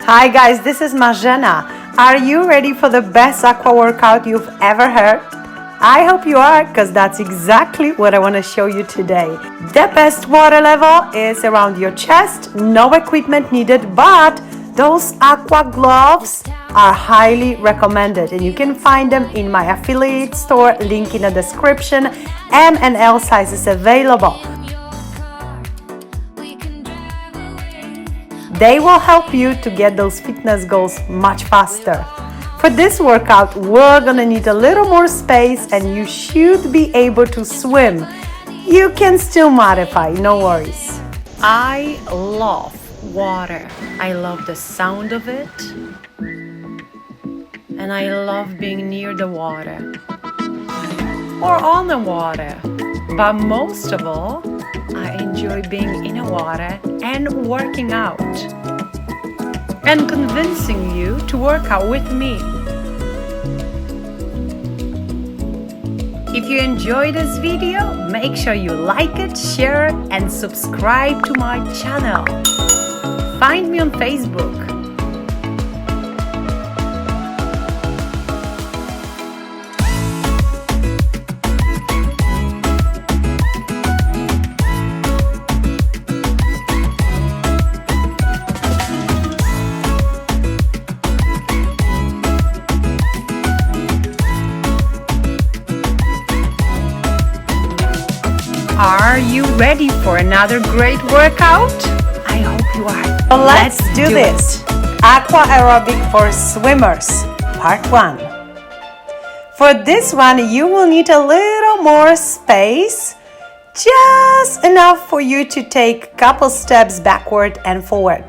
Hi guys, this is Marzena. Are you ready for the best aqua workout you've ever heard? I hope you are, because that's exactly what I want to show you today. The best water level is around your chest, no equipment needed, but those aqua gloves are highly recommended, and you can find them in my affiliate store, link in the description. M and L sizes available. They will help you to get those fitness goals much faster. For this workout, we're gonna need a little more space, and you should be able to swim. You can still modify, no worries. I love water. I love the sound of it, and I love being near the water or on the water. But most of all, I enjoy being in the water and working out and convincing you to work out with me. If you enjoy this video, make sure you like it, share it, and subscribe to my channel. Find me on Facebook. Are you ready for another great workout? I hope you are. So let's do this. Aqua Aerobic for Swimmers, Part 1. For this one, you will need a little more space, just enough for you to take a couple steps backward and forward.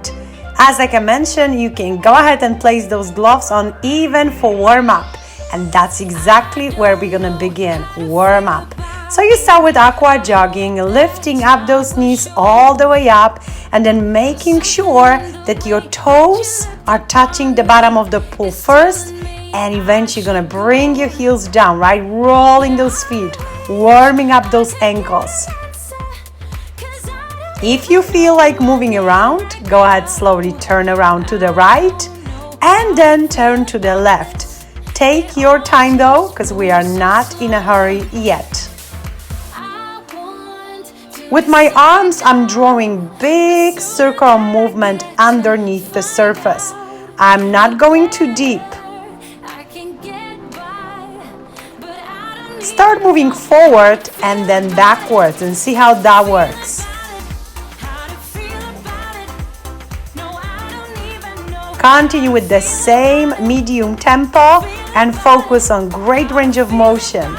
As I mentioned, you can go ahead and place those gloves on even for warm-up. And that's exactly where we're gonna begin, warm up. So you start with aqua jogging, lifting up those knees all the way up, and then making sure that your toes are touching the bottom of the pool first, and eventually you're gonna bring your heels down, right? Rolling those feet, warming up those ankles. If you feel like moving around, go ahead, slowly turn around to the right, and then turn to the left. Take your time though, because we are not in a hurry yet. With my arms, I'm drawing big circle movement underneath the surface. I'm not going too deep. Start moving forward and then backwards and see how that works. Continue with the same medium tempo and focus on great range of motion.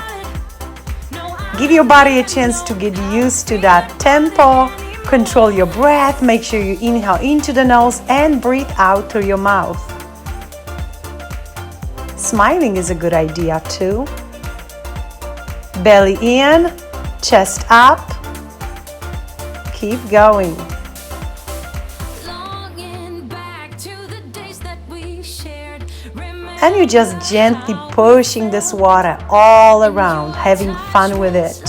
Give your body a chance to get used to that tempo. Control your breath. Make sure you inhale into the nose and breathe out through your mouth. Smiling is a good idea too. Belly in, chest up. Keep going. And you're just gently pushing this water all around, having fun with it.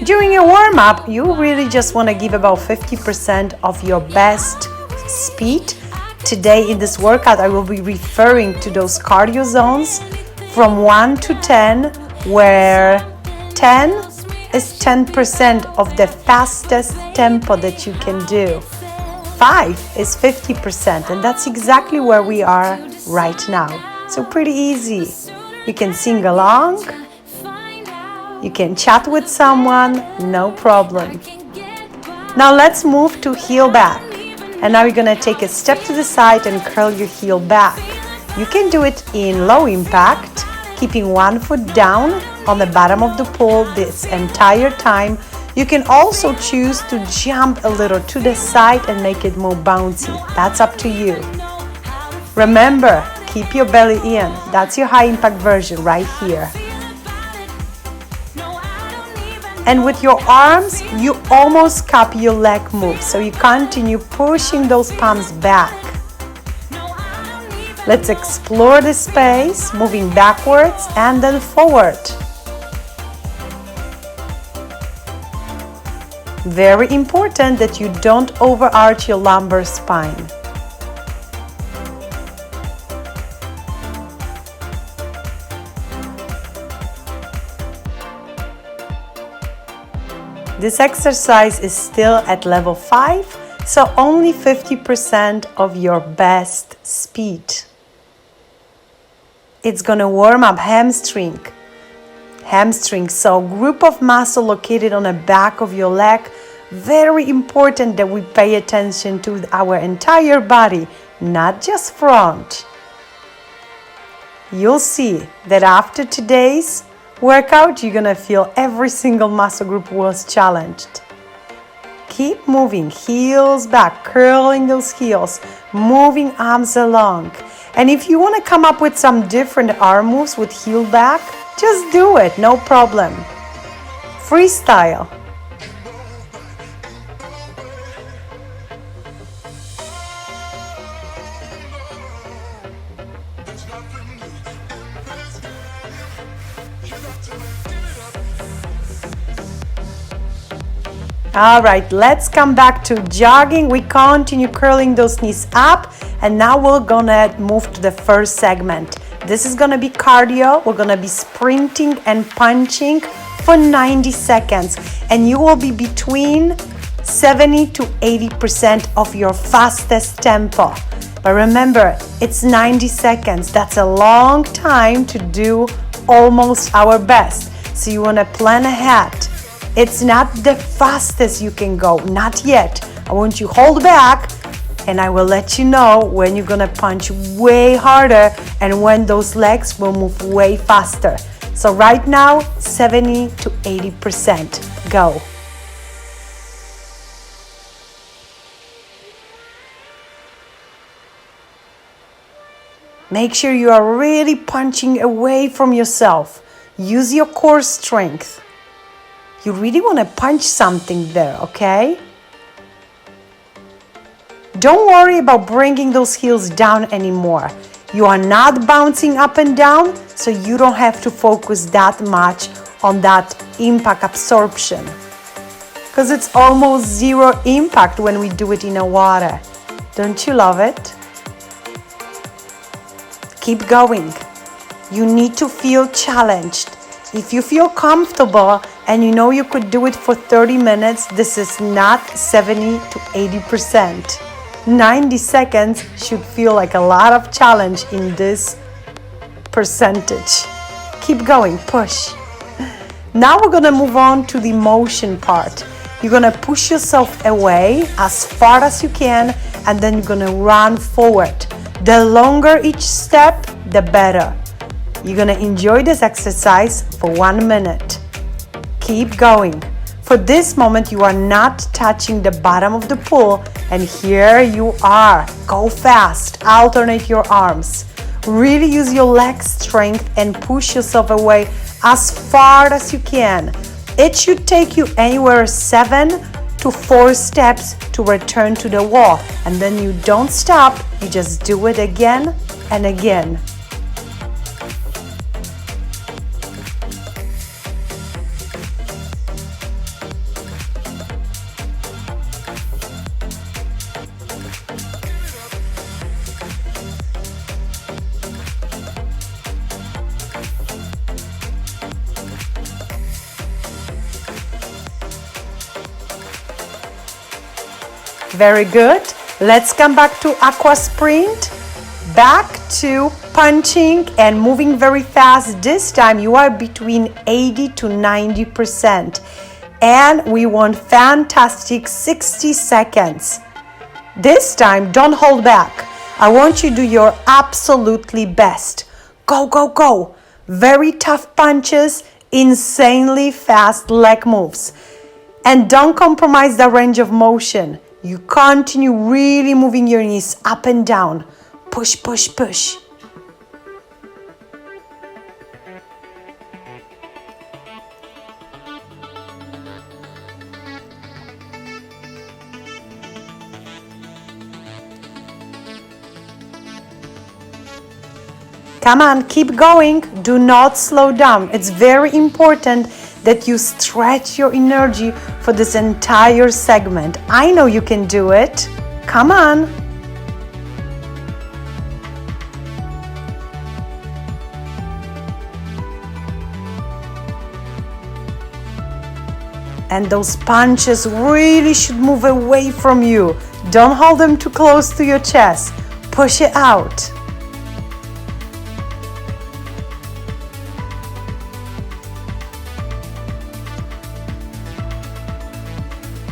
During your warm-up, you really just want to give about 50% of your best speed. Today in this workout, I will be referring to those cardio zones from 1 to 10, where 10 is 10% of the fastest tempo that you can do. 5 is 50%, and that's exactly where we are right now. So pretty easy. You can sing along, you can chat with someone, no problem. Now let's move to heel back. And now you're gonna take a step to the side and curl your heel back. You can do it in low impact, keeping one foot down on the bottom of the pool this entire time. You can also choose to jump a little to the side and make it more bouncy. That's up to you. Remember, keep your belly in. That's your high impact version right here. And with your arms, you almost copy your leg move. So you continue pushing those palms back. Let's explore the space, moving backwards and then forward. Very important that you don't overarch your lumbar spine. This exercise is still at level 5, so only 50% of your best speed. It's gonna warm up hamstring, so group of muscle located on the back of your leg. Very important that we pay attention to our entire body, not just front. You'll see that after today's workout, you're gonna feel every single muscle group was challenged. Keep moving, heels back, curling those heels, moving arms along. And if you wanna come up with some different arm moves with heel back, just do it, no problem. Freestyle. All right, let's come back to jogging. We continue curling those knees up, and now we're gonna move to the first segment. This is gonna be cardio. We're gonna be sprinting and punching for 90 seconds, and you will be between 70 to 80% of your fastest tempo. But remember, it's 90 seconds. That's a long time to do almost our best. So you wanna plan ahead. It's not the fastest you can go, not yet. I want you to hold back, and I will let you know when you're gonna punch way harder and when those legs will move way faster. So right now, 70 to 80%. Go. Make sure you are really punching away from yourself. Use your core strength. You really want to punch something there, okay? Don't worry about bringing those heels down anymore. You are not bouncing up and down, so you don't have to focus that much on that impact absorption. Because it's almost zero impact when we do it in the water. Don't you love it? Keep going. You need to feel challenged. If you feel comfortable and you know you could do it for 30 minutes, this is not 70 to 80%. 90 seconds should feel like a lot of challenge in this percentage. Keep going, push. Now we're gonna move on to the motion part. You're gonna push yourself away as far as you can, and then you're gonna run forward. The longer each step, the better. You're gonna enjoy this exercise for 1 minute. Keep going. For this moment, you are not touching the bottom of the pool, and here you are. Go fast, alternate your arms. Really use your leg strength and push yourself away as far as you can. It should take you anywhere 7 to 4 steps to return to the wall, and then you don't stop, you just do it again and again. Very good. Let's come back to aqua sprint. Back to punching and moving very fast. This time you are between 80 to 90%. And we want fantastic 60 seconds. This time, don't hold back. I want you to do your absolutely best. Go, go, go. Very tough punches, insanely fast leg moves. And don't compromise the range of motion. You continue really moving your knees up and down. Push, push, push. Come on, keep going. Do not slow down. It's very important that you stretch your energy for this entire segment. I know you can do it. Come on. And those punches really should move away from you. Don't hold them too close to your chest. Push it out.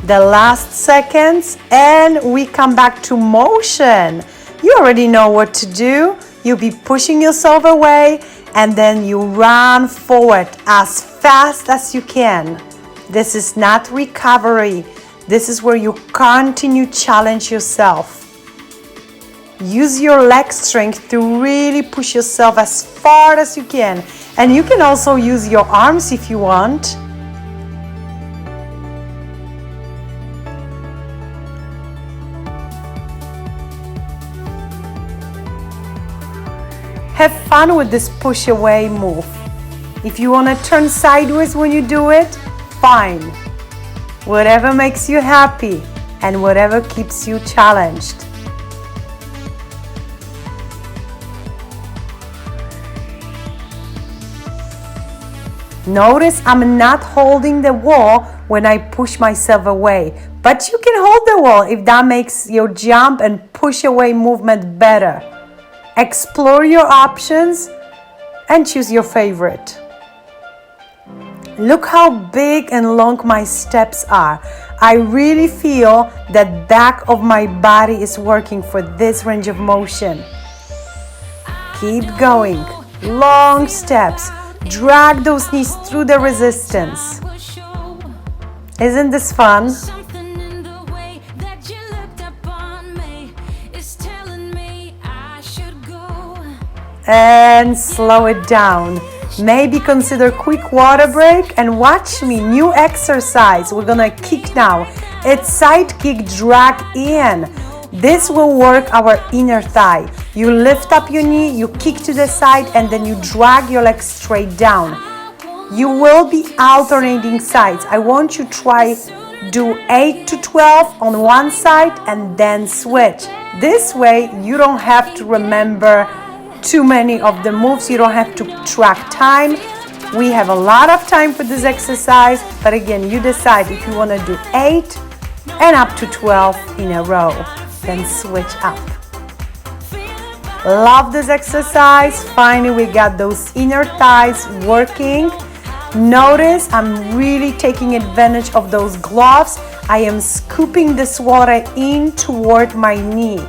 The last seconds, and we come back to motion. You already know what to do. You'll be pushing yourself away, and then you run forward as fast as you can. This is not recovery. This is where you continue to challenge yourself. Use your leg strength to really push yourself as far as you can. And you can also use your arms if you want. Have fun with this push away move. If you want to turn sideways when you do it, fine. Whatever makes you happy and whatever keeps you challenged. Notice I'm not holding the wall when I push myself away, but you can hold the wall if that makes your jump and push away movement better. Explore your options and choose your favorite. Look how big and long my steps are. I really feel that back of my body is working for this range of motion. Keep going. Long steps. Drag those knees through the resistance. Isn't this fun? And slow it down. Maybe consider quick water break and watch me. New exercise. We're gonna kick now. It's side kick, drag in. This will work our inner thigh. You lift up your knee, you kick to the side, and then you drag your leg straight down. You will be alternating sides. I want you to try do 8 to 12 on one side and then switch. This way you don't have to remember too many of the moves. You don't have to track time. We have a lot of time for this exercise, but again, you decide if you want to do 8 and up to 12 in a row, then switch up. Love this exercise. Finally, we got those inner thighs working. Notice I'm really taking advantage of those gloves. I am scooping this water in toward my knee.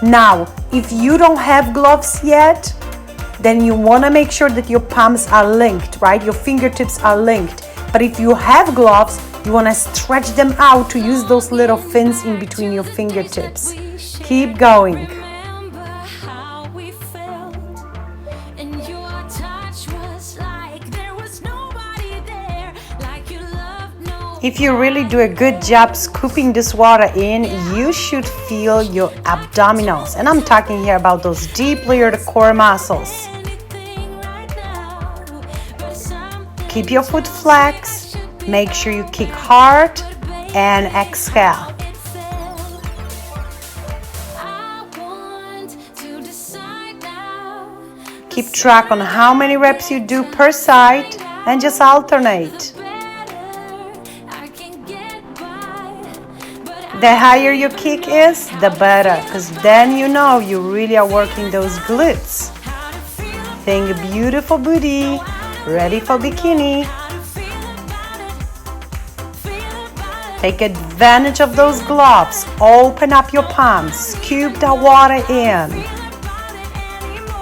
Now, if you don't have gloves yet, then you want to make sure that your palms are linked, right? Your fingertips are linked. But if you have gloves, you want to stretch them out to use those little fins in between your fingertips. Keep going. If you really do a good job scooping this water in, you should feel your abdominals. And I'm talking here about those deep layered core muscles. Keep your foot flexed. Make sure you kick hard and exhale. Keep track on how many reps you do per side and just alternate. The higher your kick is, the better, because then you know you really are working those glutes. Think beautiful booty, ready for bikini. Take advantage of those gloves. Open up your palms, scoop the water in.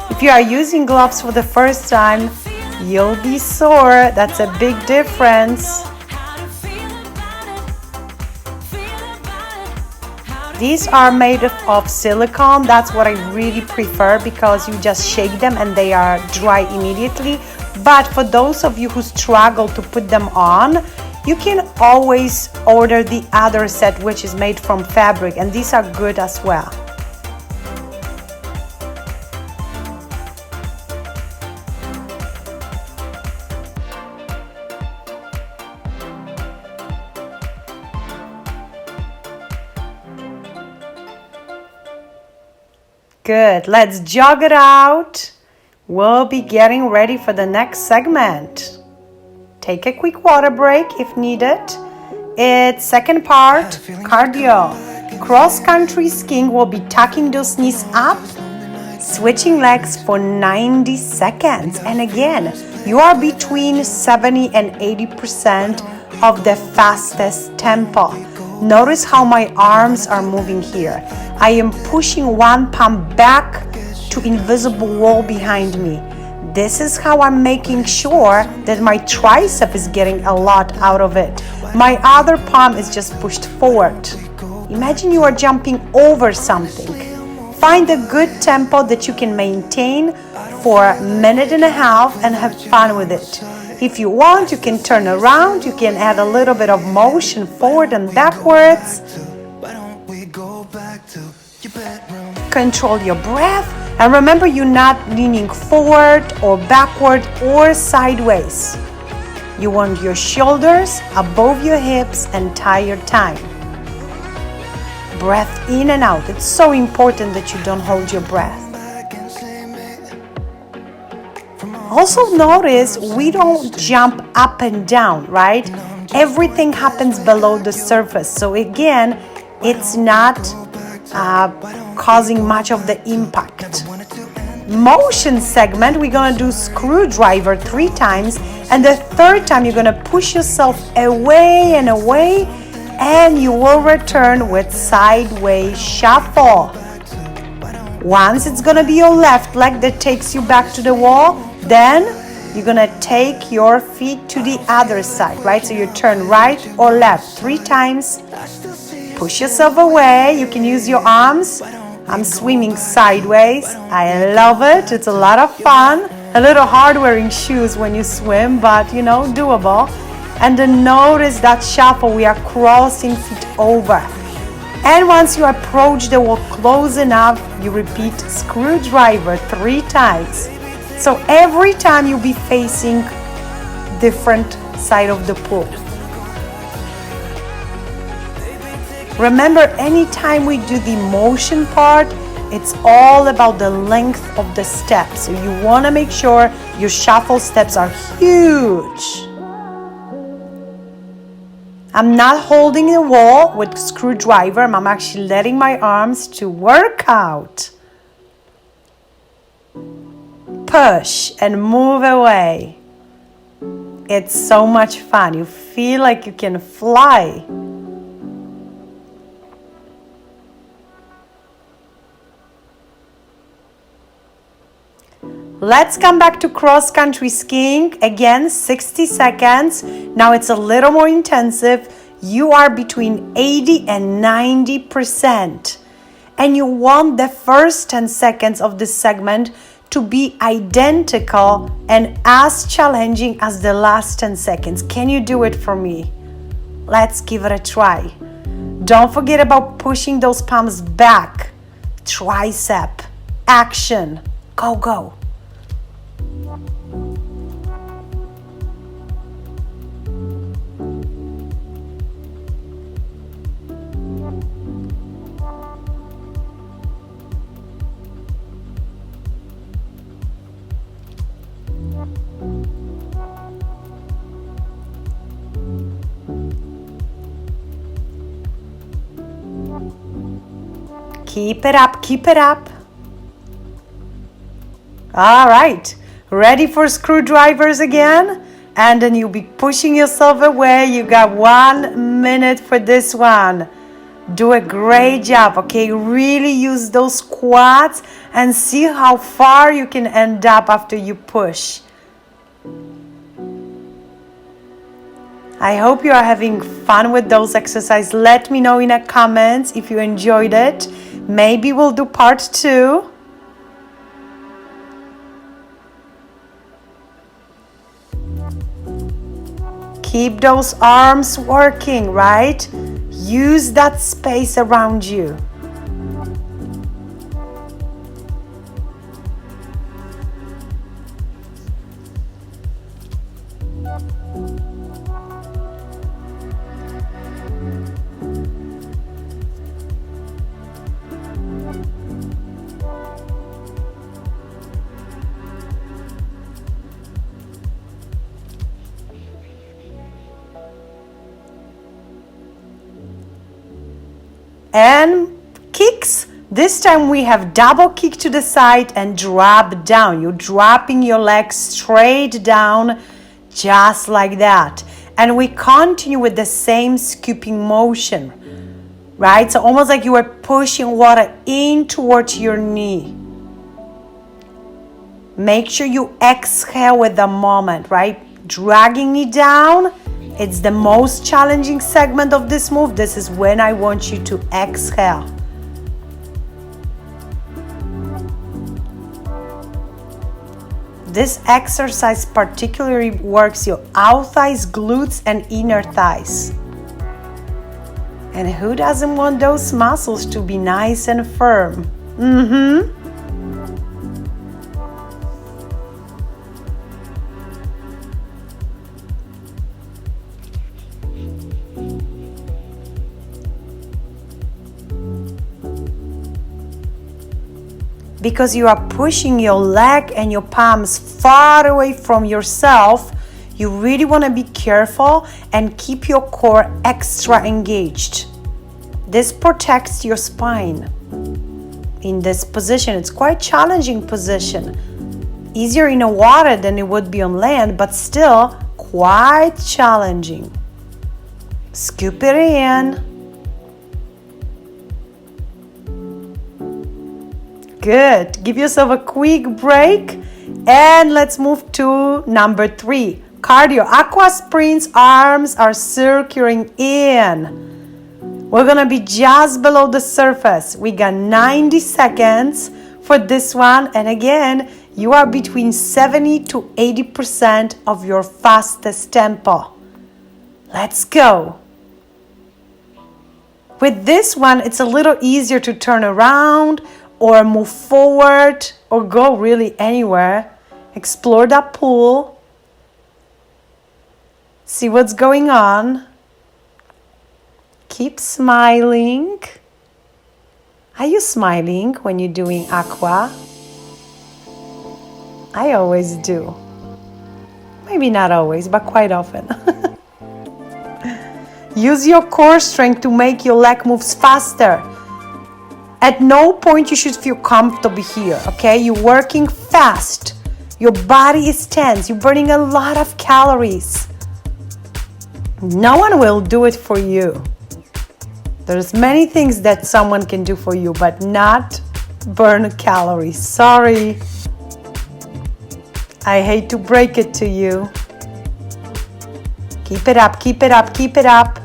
If you are using gloves for the first time, you'll be sore. That's a big difference. These are made of silicone. That's what I really prefer because you just shake them and they are dry immediately. But for those of you who struggle to put them on, you can always order the other set, which is made from fabric, and these are good as well. Good. Let's jog it out. We'll be getting ready for the next segment. Take a quick water break if needed. It's second part, cardio. Cross-country skiing will be tucking those knees up, switching legs for 90 seconds. And again, you are between 70 and 80% of the fastest tempo. Notice how my arms are moving here. I am pushing one palm back to invisible wall behind me. This is how I'm making sure that my tricep is getting a lot out of it. My other palm is just pushed forward. Imagine you are jumping over something. Find a good tempo that you can maintain for a minute and a half and have fun with it. If you want, you can turn around, you can add a little bit of motion forward and backwards. Control your breath, and remember you're not leaning forward or backward or sideways. You want your shoulders above your hips the entire time. Breath in and out. It's so important that you don't hold your breath. Also notice we don't jump up and down, right? Everything happens below the surface. So again, it's not causing much of the impact. Motion segment, we're gonna do screwdriver 3 times, and the third time you're gonna push yourself away and away, and you will return with sideways shuffle. Once it's gonna be your left leg that takes you back to the wall, then you're gonna take your feet to the other side, right? So you turn right or left 3 times. Push yourself away. You can use your arms. I'm swimming sideways. I love it. It's a lot of fun. A little hard wearing shoes when you swim, but you know, doable. And then notice that shuffle. We are crossing feet over. And once you approach the wall close enough, you repeat screwdriver 3 times. So every time you'll be facing different side of the pool. Remember, anytime we do the motion part, it's all about the length of the steps. So you want to make sure your shuffle steps are huge. I'm not holding the wall with screwdriver. I'm actually letting my arms to work out. Push and move away. It's so much fun. You feel like you can fly. Let's come back to cross-country skiing. Again, 60 seconds. Now it's a little more intensive. You are between 80 and 90%. And you want the first 10 seconds of this segment to be identical and as challenging as the last 10 seconds. Can you do it for me? Let's give it a try. Don't forget about pushing those palms back. Tricep. Action. Go, go. Keep it up, keep it up. All right, ready for screwdrivers again? And then you'll be pushing yourself away. You got 1 minute for this one. Do a great job, okay? Really use those quads and see how far you can end up after you push. I hope you are having fun with those exercises. Let me know in the comments if you enjoyed it. Maybe we'll do part 2. Keep those arms working, right? Use that space around you. And kicks. This time we have double kick to the side and drop down. You're dropping your legs straight down, just like that. And we continue with the same scooping motion, right? So almost like you are pushing water in towards your knee. Make sure you exhale with the moment, right? Dragging it down. It's the most challenging segment of this move. This is when I want you to exhale. This exercise particularly works your out thighs, glutes, and inner thighs. And who doesn't want those muscles to be nice and firm? Because you are pushing your leg and your palms far away from yourself, you really want to be careful and keep your core extra engaged. This protects your spine. In this position, it's quite challenging position. Easier in the water than it would be on land, but still quite challenging. Scoop it in. Good. Give yourself a quick break and let's move to number 3. Cardio. Aqua sprints, arms are circling in. We're gonna be just below the surface. We got 90 seconds for this one. And again, you are between 70 to 80% of your fastest tempo. Let's go. With this one, it's a little easier to turn around or move forward, or go really anywhere. Explore that pool. See what's going on. Keep smiling. Are you smiling when you're doing aqua? I always do. Maybe not always, but quite often. Use your core strength to make your leg moves faster. At no point you should feel comfortable here, okay? You're working fast. Your body is tense. You're burning a lot of calories. No one will do it for you. There's many things that someone can do for you, but not burn calories. Sorry. I hate to break it to you. Keep it up, keep it up, keep it up.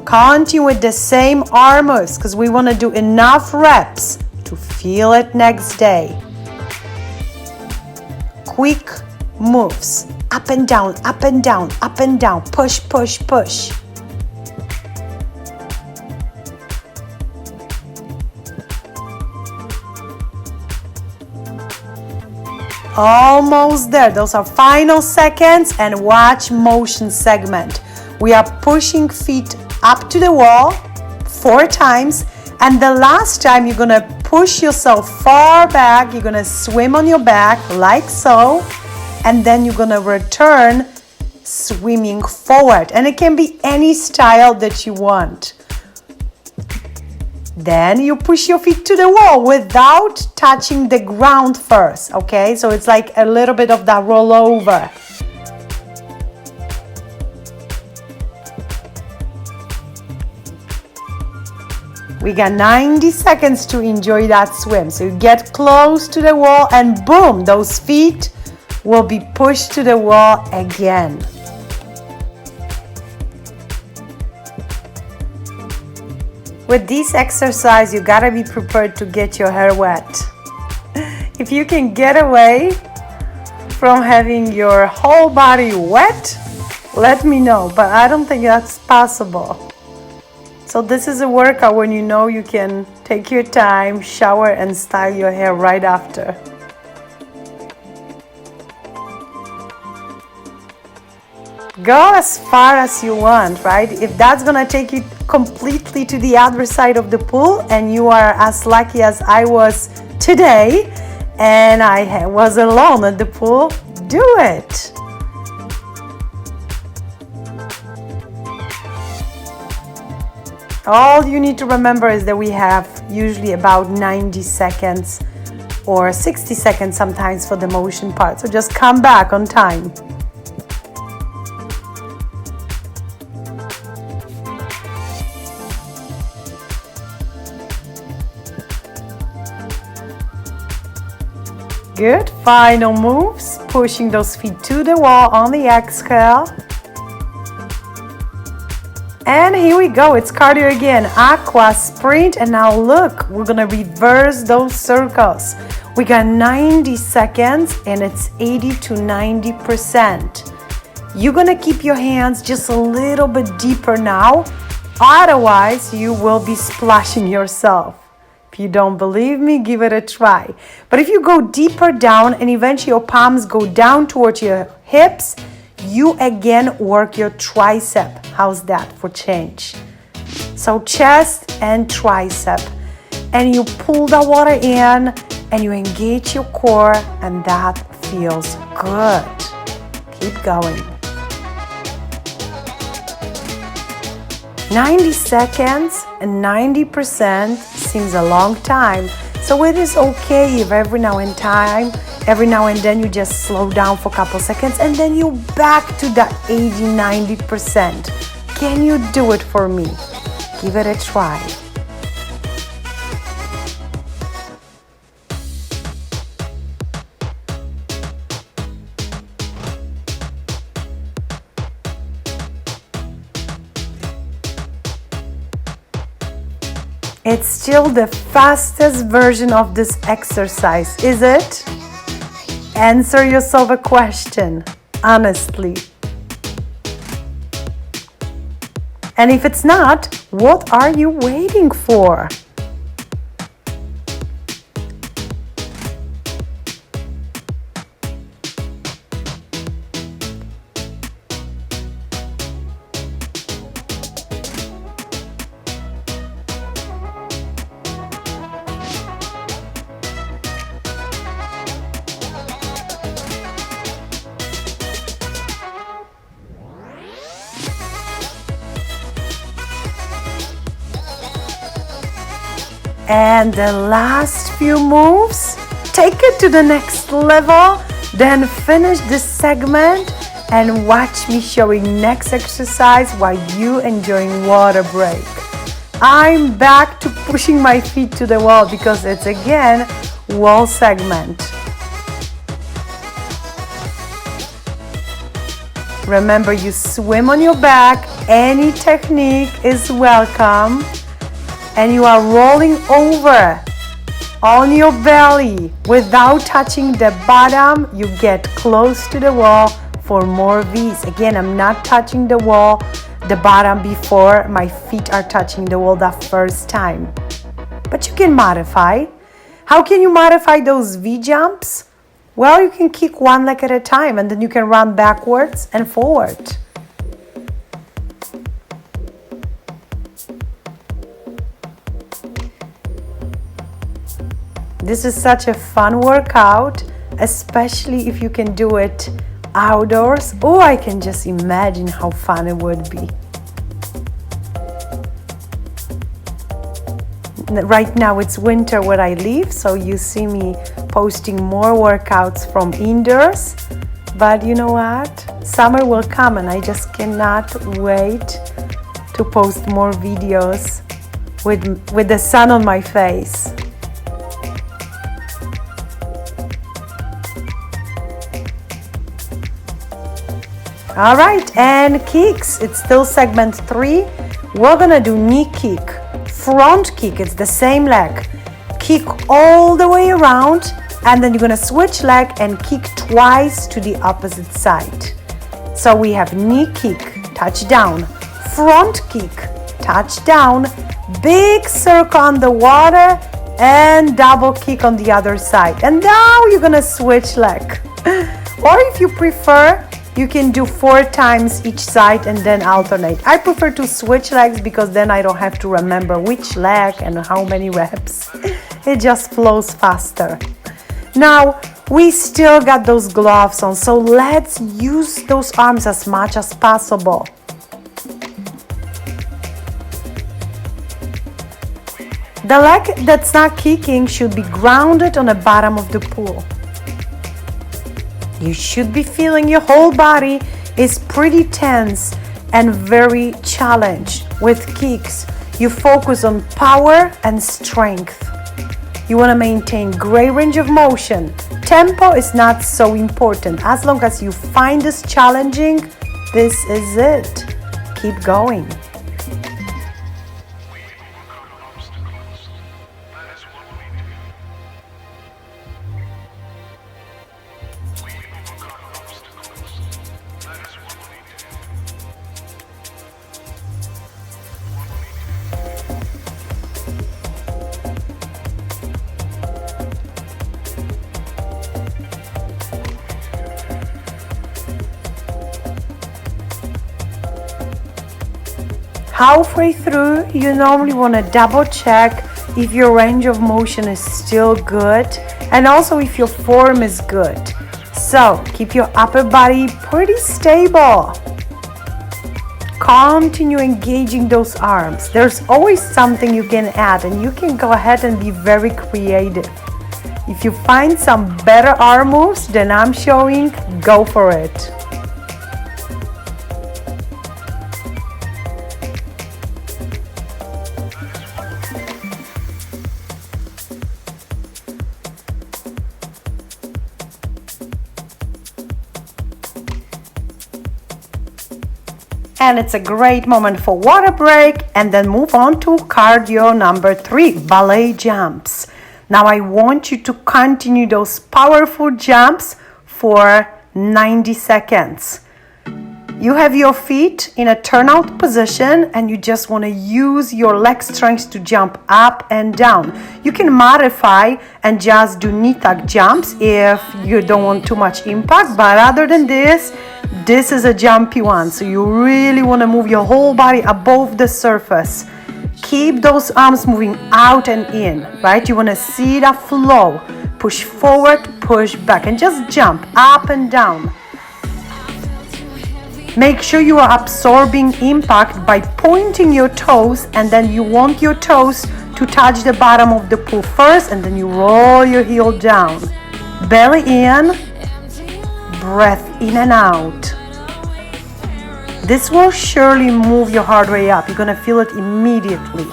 Continue with the same arm moves because we want to do enough reps to feel it next day. Quick moves. Up and down, up and down, up and down. Push, push, push. Almost there. Those are final seconds and watch motion segment. We are pushing feet up to the wall 4 times, and the last time you're gonna push yourself far back. You're gonna swim on your back like so, and then you're gonna return swimming forward, and it can be any style that you want. Then you push your feet to the wall without touching the ground first, okay? So it's like a little bit of that rollover. We got 90 seconds to enjoy that swim. So you get close to the wall and boom, those feet will be pushed to the wall again. With this exercise, you gotta be prepared to get your hair wet. If you can get away from having your whole body wet, let me know, but I don't think that's possible. So this is a workout when you know you can take your time, shower, and style your hair right after. Go as far as you want, right? If that's gonna take you completely to the other side of the pool and you are as lucky as I was today and I was alone at the pool, do it. All you need to remember is that we have usually about 90 seconds or 60 seconds sometimes for the motion part. So just come back on time. Good. Final moves. Pushing those feet to the wall on the exhale. And here we go, it's cardio again, aqua sprint, and now look, we're gonna reverse those circles. We got 90 seconds and it's 80 to 90%. You're gonna keep your hands just a little bit deeper now, otherwise you will be splashing yourself. If you don't believe me, give it a try. But if you go deeper down and eventually your palms go down towards your hips, you again work your tricep. How's that for change? So chest and tricep. And you pull the water in and you engage your core, and that feels good. Keep going. 90 seconds and 90% seems a long time. So it is okay if every now and then you just slow down for a couple seconds and then you back to the 80-90%. Can you do it for me? Give it a try. It's still the fastest version of this exercise, is it? Answer yourself a question, honestly. And if it's not, what are you waiting for? And the last few moves, take it to the next level, then finish this segment and watch me showing next exercise while you enjoying water break. I'm back to pushing my feet to the wall because it's again wall segment. Remember, you swim on your back, any technique is welcome. And you are rolling over on your belly without touching the bottom. You get close to the wall for more V's. Again, I'm not touching the wall, the bottom before my feet are touching the wall that first time. But you can modify. How can you modify those V jumps? Well, you can kick one leg at a time and then you can run backwards and forward. This is such a fun workout, especially if you can do it outdoors. Oh, I can just imagine how fun it would be. Right now it's winter where I live, so you see me posting more workouts from indoors. But you know what? Summer will come and I just cannot wait to post more videos with the sun on my face. All right, and kicks. It's still segment 3. We're gonna do knee kick, front kick. It's the same leg. Kick all the way around, and then you're gonna switch leg and kick twice to the opposite side. So we have knee kick, touch down, front kick, touch down, big circle on the water, and double kick on the other side. And now you're gonna switch leg. Or if you prefer, you can do 4 times each side and then alternate. I prefer to switch legs because then I don't have to remember which leg and how many reps. It just flows faster. Now, we still got those gloves on, so let's use those arms as much as possible. The leg that's not kicking should be grounded on the bottom of the pool. You should be feeling your whole body is pretty tense and very challenged. With kicks, you focus on power and strength. You want to maintain great range of motion. Tempo is not so important. As long as you find this challenging, this is it. Keep going. Halfway through, you normally want to double check if your range of motion is still good and also if your form is good. So keep your upper body pretty stable. Continue engaging those arms. There's always something you can add and you can go ahead and be very creative. If you find some better arm moves than I'm showing, go for it. And it's a great moment for water break and then move on to cardio number 3, ballet jumps. Now I want you to continue those powerful jumps for 90 seconds. You have your feet in a turnout position and you just want to use your leg strength to jump up and down. You can modify and just do knee tuck jumps if you don't want too much impact, but other than this is a jumpy one. So you really want to move your whole body above the surface. Keep those arms moving out and in, right? You want to see that flow. Push forward, push back, and just jump up and down. Make sure you are absorbing impact by pointing your toes, and then you want your toes to touch the bottom of the pool first, and then you roll your heel down. Belly in, breath in and out. This will surely move your heart rate up. You're gonna feel it immediately.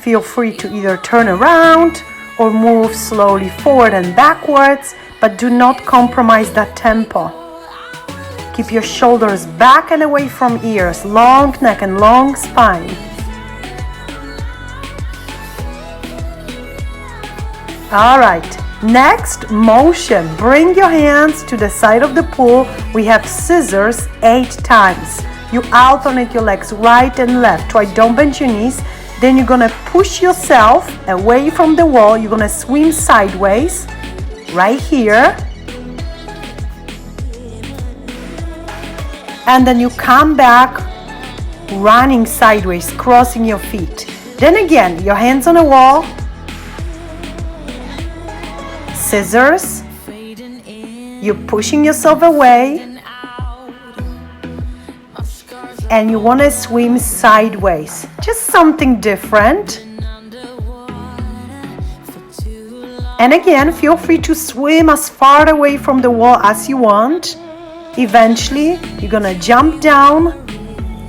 Feel free to either turn around or move slowly forward and backwards, but do not compromise that tempo. Keep your shoulders back and away from ears, long neck and long spine. All right, next motion. Bring your hands to the side of the pool. We have scissors 8 times. You alternate your legs right and left. Try don't bend your knees. Then you're gonna push yourself away from the wall. You're gonna swim sideways right here. And then you come back running sideways, crossing your feet. Then again, your hands on the wall. Scissors. You're pushing yourself away. And you want to swim sideways, just something different. And again, feel free to swim as far away from the wall as you want. Eventually, you're gonna jump down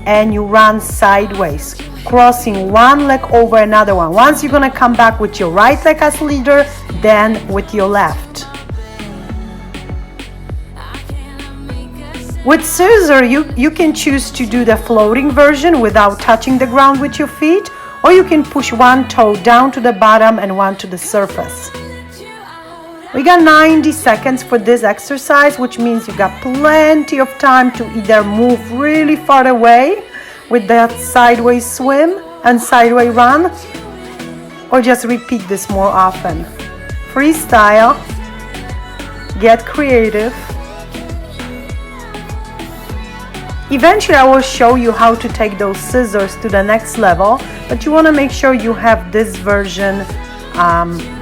and you run sideways, crossing one leg over another one. Once you're gonna come back with your right leg as leader, then with your left. With scissor, you can choose to do the floating version without touching the ground with your feet, or you can push one toe down to the bottom and one to the surface. We got 90 seconds for this exercise, which means you got plenty of time to either move really far away with that sideways swim and sideways run, or just repeat this more often. Freestyle, get creative. Eventually I will show you how to take those scissors to the next level, but you want to make sure you have this version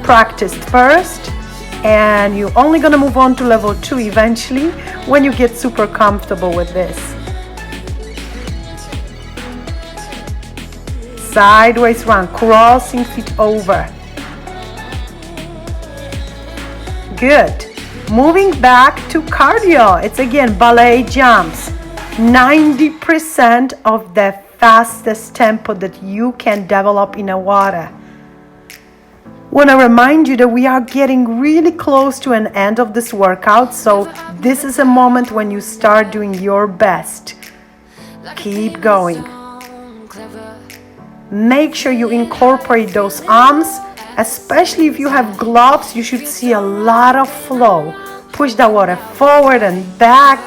practiced first, and you're only going to move on to level 2 eventually when you get super comfortable with this. sideways run, crossing feet over. Good. Moving back to cardio. It's again ballet jumps. 90% of the fastest tempo that you can develop in the water. Want to remind you that we are getting really close to an end of this workout, so this is a moment when you start doing your best. Keep going. Make sure you incorporate those arms, especially if you have gloves. You should see a lot of flow. Push the water forward and back.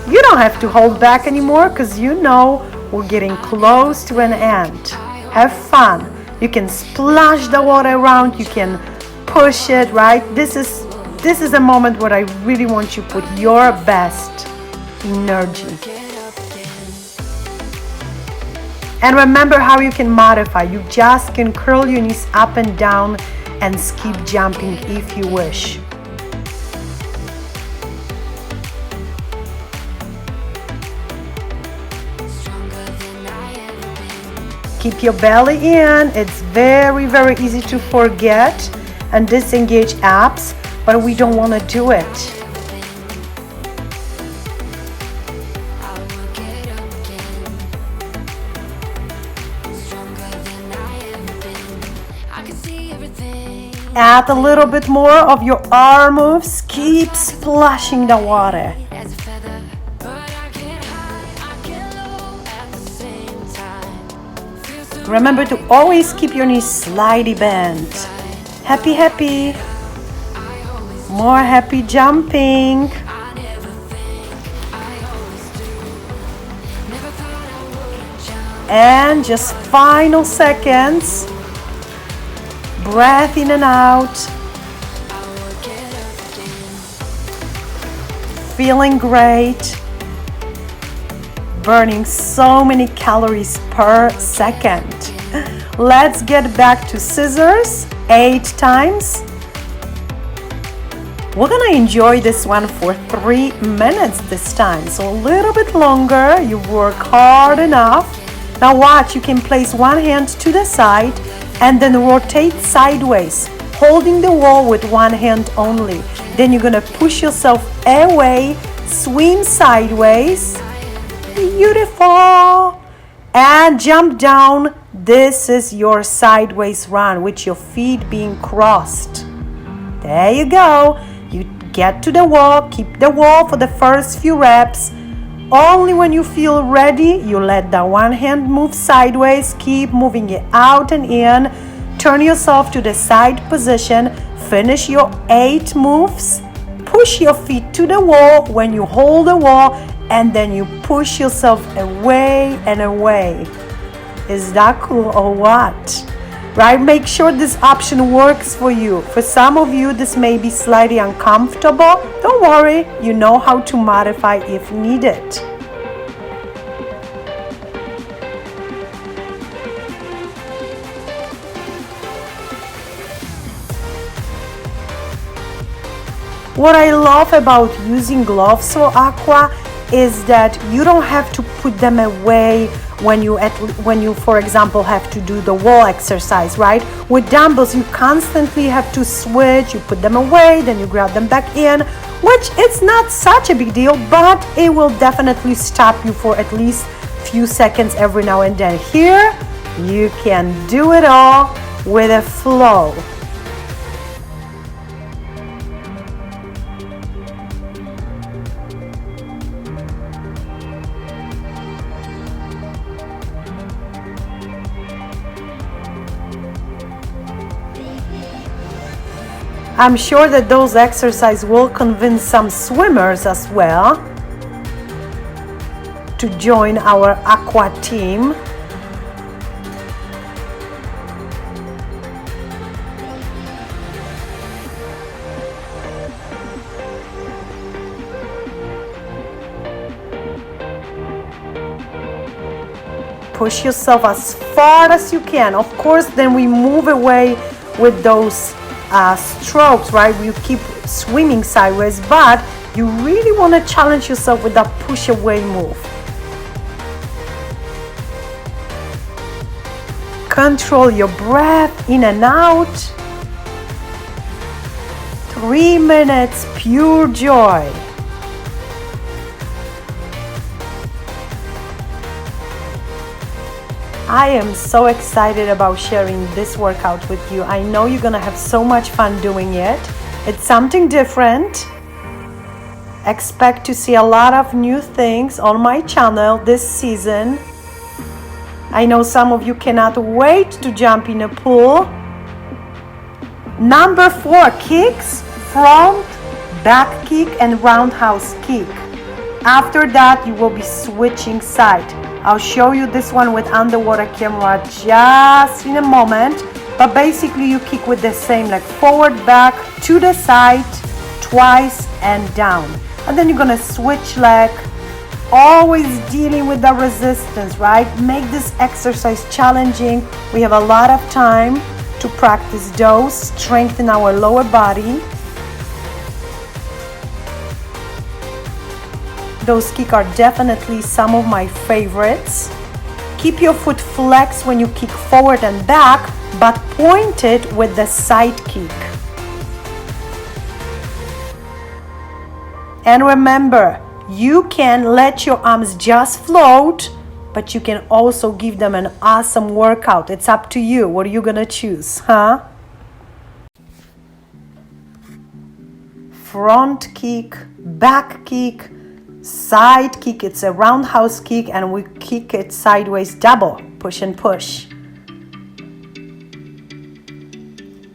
You don't have to hold back anymore because you know we're getting close to an end. Have fun. You can splash the water around, you can push it, right? This is a moment where I really want you to put your best energy. And remember how you can modify. You just can curl your knees up and down and keep jumping if you wish. Keep your belly in. It's very, very easy to forget and disengage abs, but we don't want to do it. Add a little bit more of your arm moves. Keep splashing the water. Remember to always keep your knees slightly bent. Happy, happy. More happy jumping. And just final seconds. Breath in and out. Feeling great. Burning so many calories per second. Let's get back to scissors 8 times. We're gonna enjoy this one for 3 minutes this time, so a little bit longer. You work hard enough. Now watch, you can place one hand to the side and then rotate sideways, holding the wall with one hand only. Then you're gonna push yourself away, swim sideways. Beautiful. And jump down. This is your sideways run with your feet being crossed. There you go. You get to the wall. Keep the wall for the first few reps. Only when you feel ready, you let the one hand move sideways. Keep moving it out and in. Turn yourself to the side position. Finish your 8 moves. Push your feet to the wall when you hold the wall, and then you push yourself away and away. Is that cool or what? Right? Make sure this option works for you. For some of you, this may be slightly uncomfortable. Don't worry, you know how to modify if needed. What I love about using gloves for Aqua is that you don't have to put them away when you for example have to do the wall exercise, right? With dumbbells you constantly have to switch. You put them away, then you grab them back in, which it's not such a big deal, but it will definitely stop you for at least few seconds every now and then. Here you can do it all with a flow. I'm sure that those exercises will convince some swimmers as well to join our Aqua team. Push yourself as far as you can. Of course, then we move away with those strokes, right? You keep swimming sideways, but you really want to challenge yourself with that push away move. Control your breath in and out. 3 minutes, pure joy. I am so excited about sharing this workout with you. I know you're gonna have so much fun doing it. It's something different. Expect to see a lot of new things on my channel this season. I know some of you cannot wait to jump in a pool. Number 4, kicks, front, back kick, and roundhouse kick. After that, you will be switching side. I'll show you this one with underwater camera just in a moment. But basically, you kick with the same, like forward, back, to the side, twice, and down. And then you're gonna switch leg, always dealing with the resistance, right? Make this exercise challenging. We have a lot of time to practice those, strengthen our lower body. Those kicks are definitely some of my favorites. Keep your foot flexed when you kick forward and back, but point it with the side kick. And remember, you can let your arms just float, but you can also give them an awesome workout. It's up to you. What are you gonna choose, huh? Front kick, back kick, side kick. It's a roundhouse kick, and we kick it sideways double, push and push.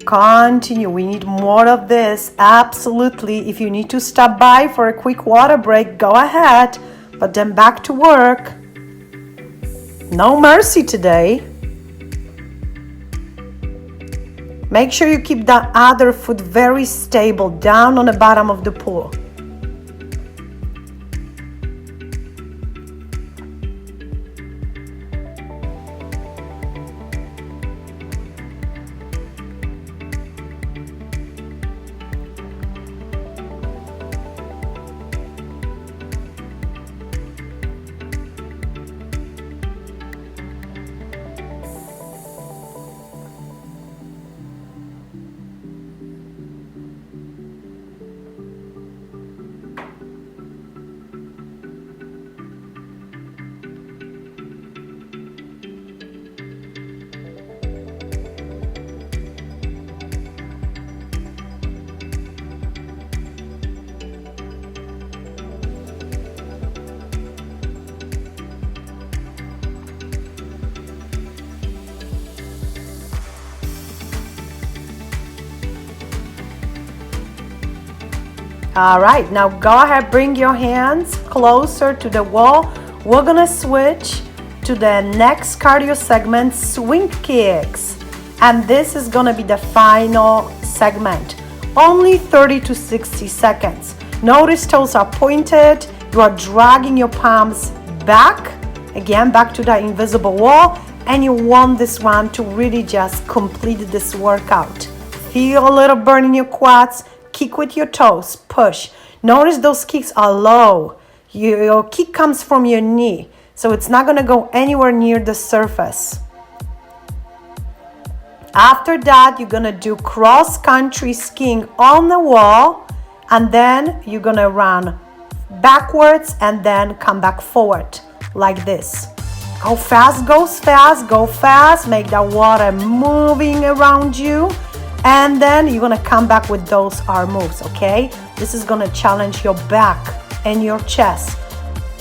Continue. We need more of this. Absolutely. If you need to stop by for a quick water break, go ahead. But then back to work. No mercy today. Make sure you keep the other foot very stable down on the bottom of the pool. All right, now go ahead, bring your hands closer to the wall. We're gonna switch to the next cardio segment, swing kicks. And this is gonna be the final segment. Only 30 to 60 seconds. Notice toes are pointed. You are dragging your palms back. Again, back to the invisible wall. And you want this one to really just complete this workout. Feel a little burn in your quads. Kick with your toes, push. Notice those kicks are low. Your kick comes from your knee, so it's not gonna go anywhere near the surface. After that, you're gonna do cross-country skiing on the wall, and then you're gonna run backwards and then come back forward like this. Go fast, go fast. Make the water moving around you. And then you're gonna come back with those arm moves, okay? This is gonna challenge your back and your chest.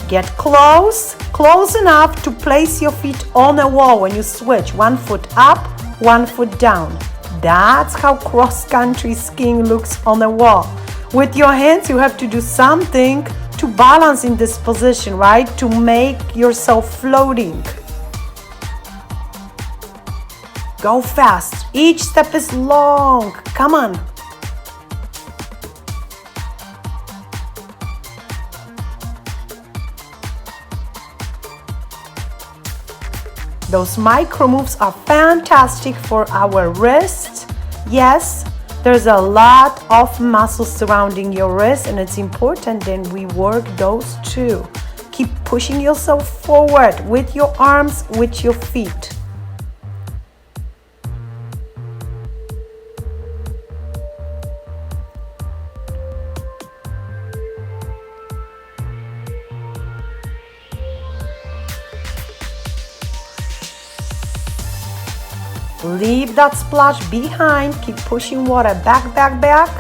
Get close enough to place your feet on the wall when you switch. 1 foot up, 1 foot down. That's how cross-country skiing looks on the wall. With your hands, you have to do something to balance in this position, right? To make yourself floating. Go fast. Each step is long. Come on. Those micro moves are fantastic for our wrists. Yes, there's a lot of muscles surrounding your wrist, and it's important that we work those too. Keep pushing yourself forward with your arms, with your feet. Leave that splash behind. Keep pushing water back, back, back.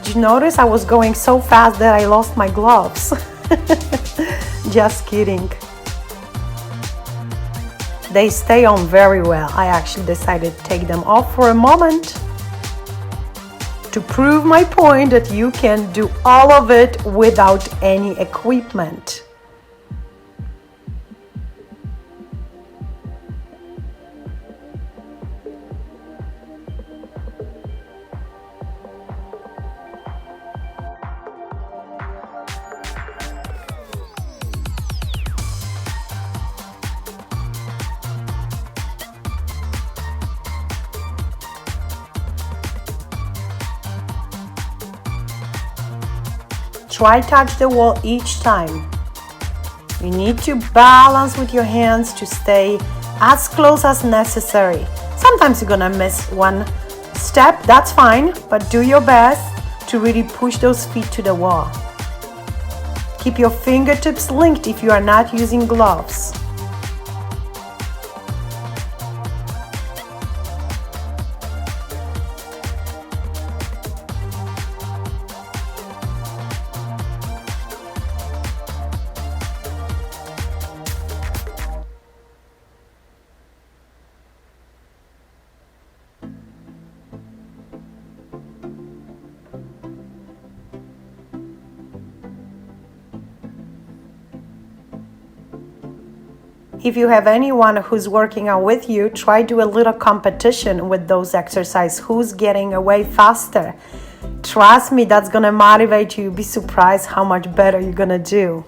Did you notice I was going so fast that I lost my gloves? Just kidding. They stay on very well. I actually decided to take them off for a moment to prove my point that you can do all of it without any equipment. Try touch the wall each time. You need to balance with your hands to stay as close as necessary. Sometimes you're gonna miss one step, that's fine, but do your best to really push those feet to the wall. Keep your fingertips linked if you are not using gloves. If you have anyone who's working out with you, try do a little competition with those exercises. Who's getting away faster? Trust me, that's gonna motivate you. You'll be surprised how much better you're gonna do.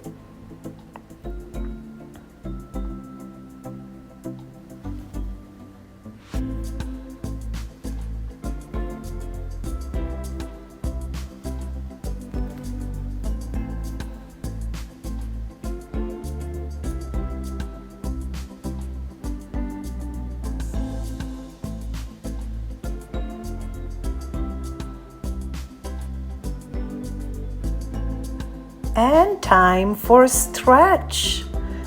And time for a stretch.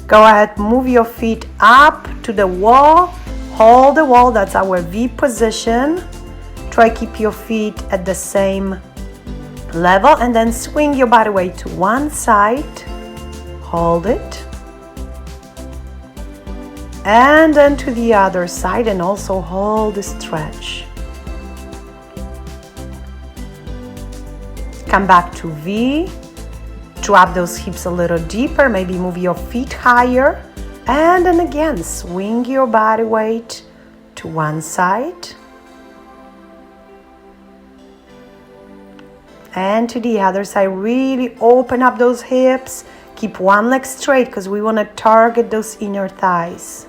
Go ahead, move your feet up to the wall. Hold the wall, that's our V position. Try keep your feet at the same level and then swing your body weight to one side. Hold it. And then to the other side and also hold the stretch. Come back to V. Drop those hips a little deeper, maybe move your feet higher, and then again swing your body weight to one side and to the other side. Really open up those hips, keep one leg straight because we want to target those inner thighs.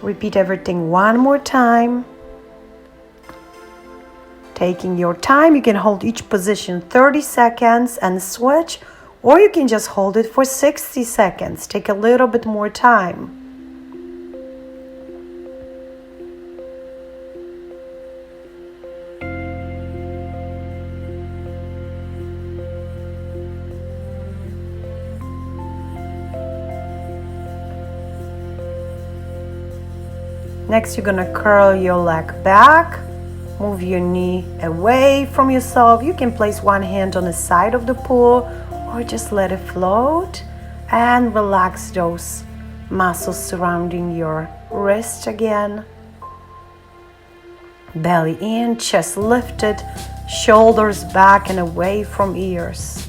Repeat everything one more time. Taking your time, you can hold each position 30 seconds and switch, or you can just hold it for 60 seconds. Take a little bit more time. Next, you're gonna curl your leg back. Move your knee away from yourself. You can place one hand on the side of the pool or just let it float and relax those muscles surrounding your wrist again. Belly in, chest lifted, shoulders back and away from ears.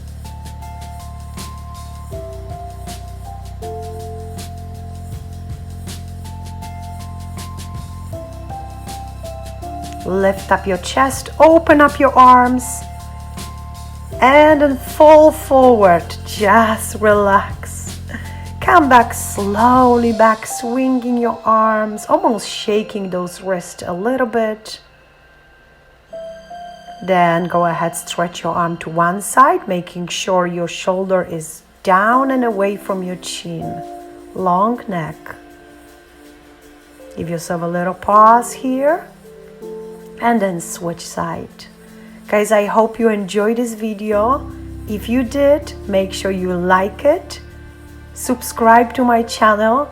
Lift up your chest, open up your arms, and then fall forward. Just relax. Come back slowly back, swinging your arms, almost shaking those wrists a little bit. Then go ahead, stretch your arm to one side, making sure your shoulder is down and away from your chin. Long neck. Give yourself a little pause here. And then switch side. Guys, I hope you enjoyed this video. If you did, make sure you like it, subscribe to my channel,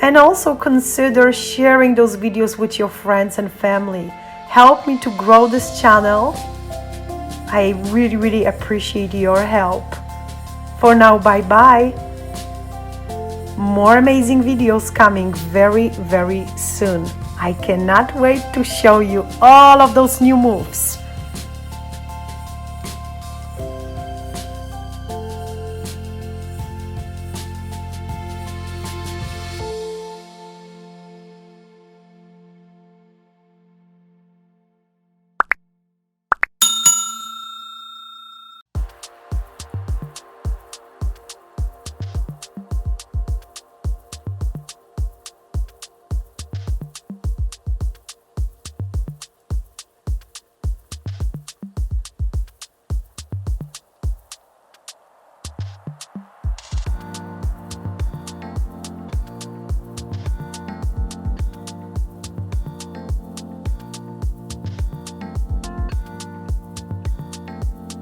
and also consider sharing those videos with your friends and family. Help me to grow this channel. I really appreciate your help. For now, bye-bye. More amazing videos coming very soon. I cannot wait to show you all of those new moves.